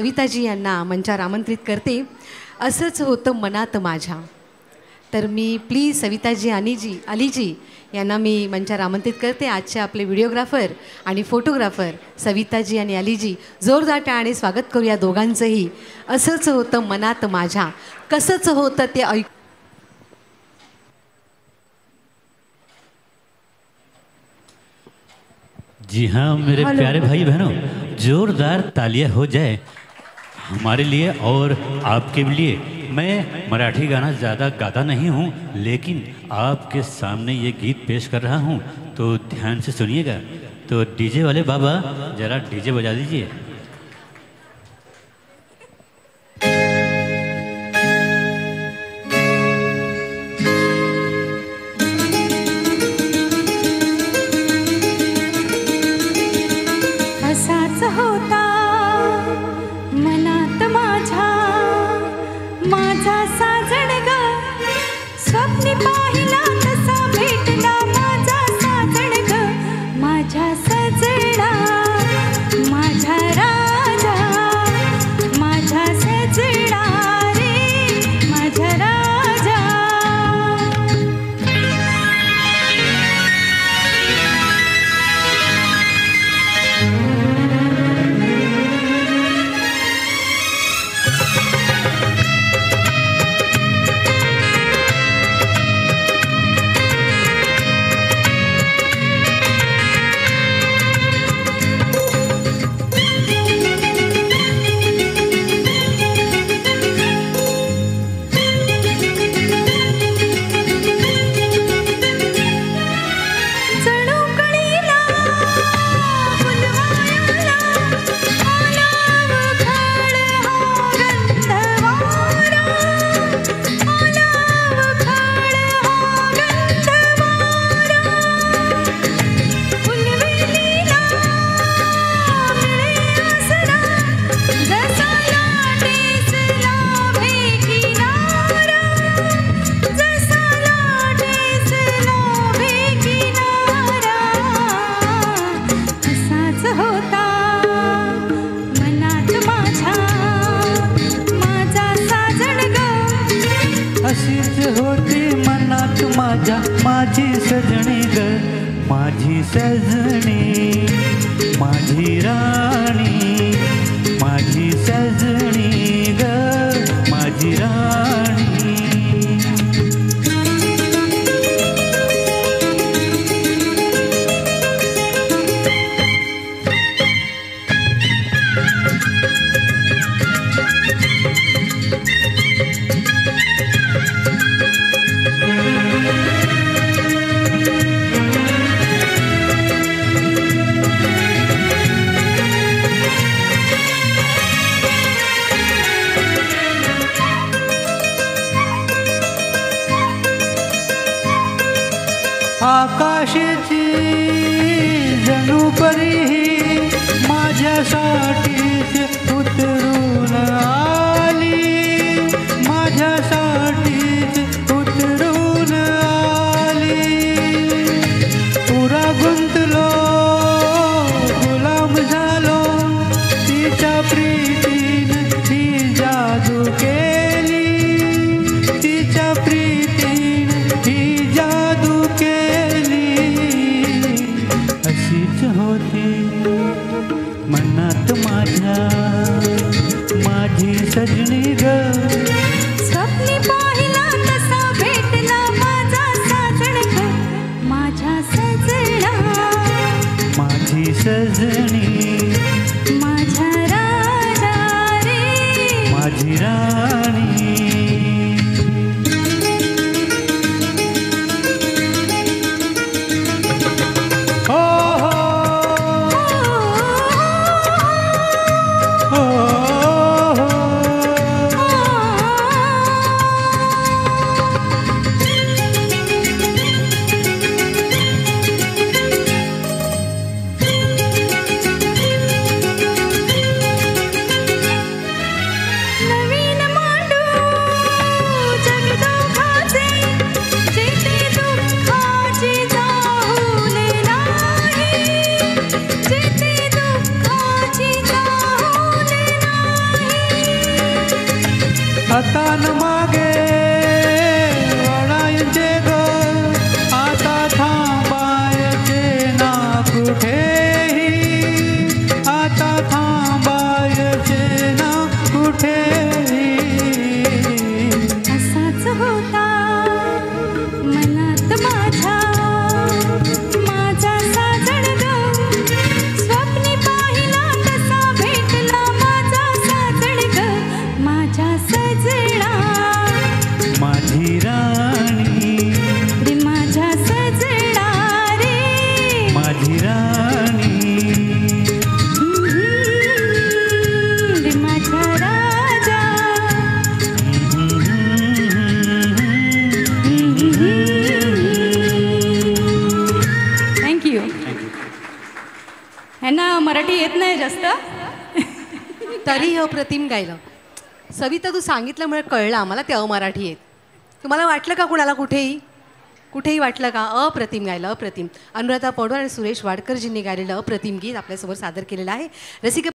सविताजी यांना मंचावर आमंत्रित करते. असंच होतं मनात माझ्या. तर मी प्लीज सविताजी अलीजी यांना मी मंचावर आमंत्रित करते. आजचे आपले व्हिडिओग्राफर आणि फोटोग्राफर सविताजी आणि अलीजी, जोरदार टाळ्याने स्वागत करूया दोघांचंही. असंच होतं मनात माझ्या, कसंच होतं ते ऐक. जी हाँ मेरे प्यारे भाई बहनों, जोरदार तालियां हो जाए हमारे लिए और आपके लिए। मैं मराठी गाना ज़्यादा गाता नहीं हूँ, लेकिन आपके सामने ये गीत पेश कर रहा हूँ, तो ध्यान से सुनिएगा। तो डीजे वाले बाबा ज़रा डीजे बजा दीजिए। माझी सजनी ग, माझी सजनी, माझी राणी, माझी सजनी ग, माझी राणी. आकाशाची जणू परी माझ्यासाठीच उतरून आली, माझ्यासाठीच उतरून आली. पुरा गुंतलो गुलाम झालो तिच्या प्रीतीन ही जादू केली, तिच्या प्रीतीन ही जादू केली. होती मनात माझ्या माझी सजनी ग, स्वप्नी पाहिला तसा भेटला माझा साजण ग, माझ्या सजना, माझी सजनी, माझ्या राजा, आता न मागे वळायचे ग आता थांबायचे ना कुठेही आता थांबायचे ना कुठेही असाच होता मनात माझ्या माझा साजण ग स्वप्नी पाहिला तसा भेटला माझा साजण ग माझ्या सजना माझी राणी रे माझ्या सजना रे माझी राणी रे माझ्या राजा थँक्यू. ह्यांना मराठी येत नाही जास्त. तरी अप्रतिम गायलं. सविता तू सांगितल्यामुळे कळलं आम्हाला ते अमराठी आहेत. तुम्हाला वाटलं का कुणाला कुठेही वाटलं का? अप्रतिम गायलं, अप्रतिम. अनुराधा पौडवाल आणि सुरेश वाडकरजींनी गायलेलं अप्रतिम गीत आपल्यासमोर सादर केलेलं आहे. रसिक